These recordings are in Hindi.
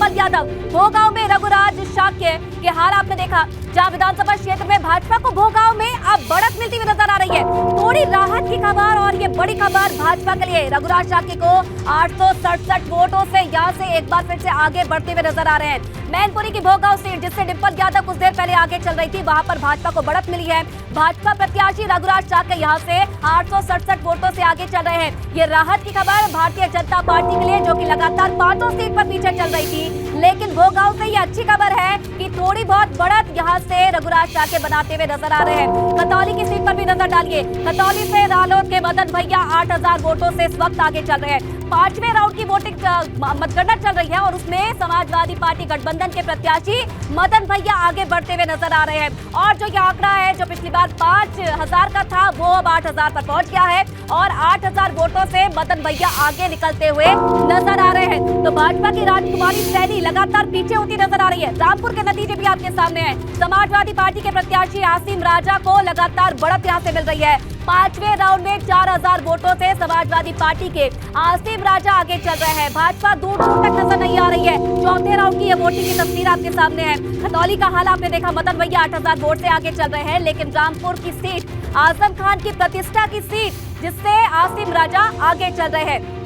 डिंपल यादव। भोगांव में रघुराज शाक्य के हाल आपने देखा, जहां विधानसभा क्षेत्र में भाजपा को भोगांव में अब बढ़त मिलती हुई नजर आ रही है। थोड़ी राहत की खबर और ये बड़ी खबर भाजपा के लिए। रघुराज शाक्य को 867 वोटों से यहां से एक बार फिर से आगे बढ़ते हुए नजर आ रहे हैं। मैनपुरी की भोगांव सीट, जिससे डिंपल यादव कुछ देर पहले आगे चल रही थी, वहां पर भाजपा को बढ़त मिली है। भाजपा प्रत्याशी रघुराज शाक्य यहां से 867 वोटों से आगे चल रहे हैं। ये राहत की खबर भारतीय जनता पार्टी के लिए, जो कि लगातार 5 सीट पर पीछे चल रही थी। लेकिन भोगांव से ये अच्छी खबर है कि थोड़ी बहुत बढ़त यहां से रघुराज शाक्य बनाते हुए नजर आ रहे हैं। खतौली की सीट पर भी नजर डालिए। खतौली से रालोद के मदन भैया 8000 वोटों से इस वक्त आगे चल रहे हैं। 5वें राउंड की वोटिंग मतगणना चल रही है और उसमें समाजवादी पार्टी गठबंधन के प्रत्याशी मदन भैया आगे बढ़ते हुए नजर आ रहे हैं। और जो ये आंकड़ा है, जो पिछली बार 5000 का था, वो अब 8000 पर पहुंच गया है और 8000 वोटों से मदन भैया आगे निकलते हुए नजर आ रहे हैं। तो भाजपा की राजकुमारी सैनी लगातार पीछे होती नजर आ रही है। रामपुर के नतीजे भी आपके सामने हैं। समाजवादी पार्टी के प्रत्याशी आसिम राजा को लगातार बढ़त यहां से मिल रही है। 5वें राउंड में 4000 वोटों से समाजवादी पार्टी के आसिम राजा आगे चल रहे हैं। भाजपा दूर दूर तक नजर नहीं आ रही है। चौथे राउंड की ये वोटिंग की तस्वीर आपके सामने है। खतौली का हाल आपने देखा, मदन भैया 8000 वोट से आगे चल रहे हैं। लेकिन रामपुर की सीट आजम खान की प्रतिष्ठा की सीट, जिससे आसिम राजा आगे चल रहे हैं।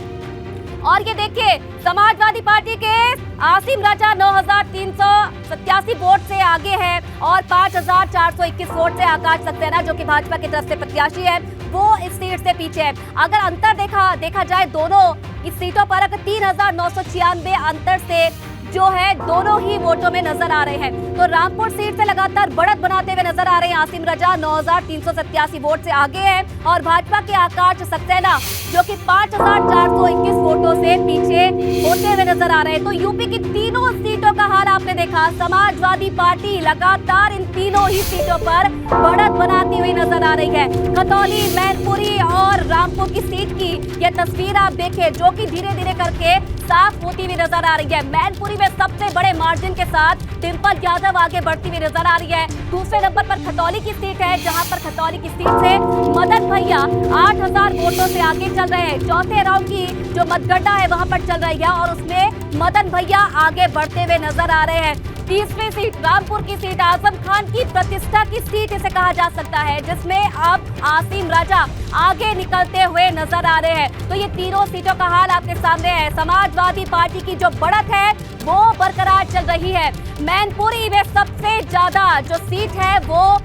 और ये देखिए, समाजवादी पार्टी के आसिम राजा 9387 वोट से आगे है और 5421 वोट से आकाश सक्सेना, जो कि भाजपा की तरफ से प्रत्याशी है, वो इस सीट से पीछे है। अगर अंतर देखा जाए दोनों इस सीटों पर, अगर 3996 अंतर से जो है दोनों ही वोटों में नजर आ रहे हैं। तो रामपुर सीट से लगातार बढ़त बनाते हुए नजर आ रहे हैं आसिम राजा, 9387 वोट से आगे है। और भाजपा के आकाश सक्सेना, जो कि 5421 वोटों से पीछे होते हुए नजर आ रहे हैं। तो यूपी की तीनों सीटों का हाल आपने देखा। समाजवादी पार्टी लगातार इन तीनों ही सीटों पर बढ़त बनाती हुई नजर आ रही है। खतौली, मैनपुरी और रामपुर की सीट की यह तस्वीर आप देखिए, जो कि धीरे धीरे करके साफ होती हुई नजर आ रही है। मैनपुरी में सबसे बड़े मार्जिन के साथ डिंपल यादव आगे बढ़ती हुई नजर आ रही है। दूसरे नंबर पर खतौली की सीट है, जहां पर खतौली की सीट से मदन भैया 8000 वोटों से आगे चल रहे हैं। चौथे राउंड की जो मतगणना है वहां पर चल रही है और उसमें मदन भैया आगे बढ़ते हुए नजर आ रहे हैं। तीसरी सीट रामपुर की सीट, आजम खान की प्रतिष्ठा की सीट इसे कहा जा सकता है, जिसमें अब आसिम राजा आगे निकलते हुए नजर आ रहे हैं। तो ये तीनों सीटों का हाल आपके सामने है। समाजवादी पार्टी की जो बढ़त है वो बरकरार चल रही है। मैनपुरी में सबसे ज्यादा जो सीट है वो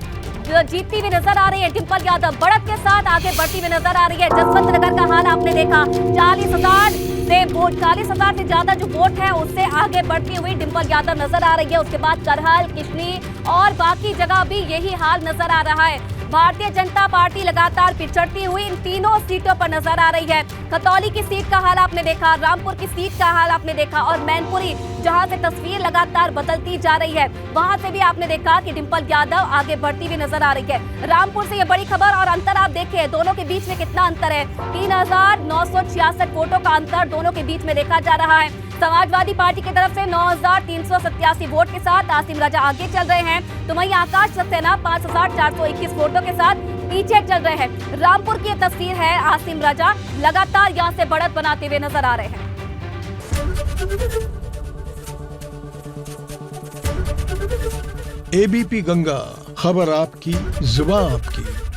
जीतती हुई नजर आ रही है। डिंपल यादव बढ़त के साथ आगे बढ़ती हुई नजर आ रही है। जसवंत नगर का हाल आपने देखा, 40,000 से ज्यादा जो वोट है उससे आगे बढ़ती हुई डिंपल यादव नजर आ रही है। उसके बाद करहल, किशनी और बाकी जगह भी यही हाल नजर आ रहा है। भारतीय जनता पार्टी लगातार पिछड़ती हुई इन तीनों सीटों पर नजर आ रही है। खतौली की सीट का हाल आपने देखा, रामपुर की सीट का हाल आपने देखा और मैनपुरी, जहां से तस्वीर लगातार बदलती जा रही है, वहां से भी आपने देखा कि डिंपल यादव आगे बढ़ती हुई नजर आ रही है। रामपुर से ये बड़ी खबर और अंतर आप देखिए, दोनों के बीच में कितना अंतर है। 3966 वोटों का अंतर दोनों के बीच में देखा जा रहा है। समाजवादी पार्टी की तरफ से 9387 वोट के साथ आसिम राजा आगे चल रहे हैं, तो वहीं आकाश सक्सेना 5421 वोटों के साथ पीछे चल रहे हैं। रामपुर की तस्वीर है, आसिम राजा लगातार यहां से बढ़त बनाते हुए नजर आ रहे हैं। एबीपी गंगा, खबर आपकी, जुबान आपकी।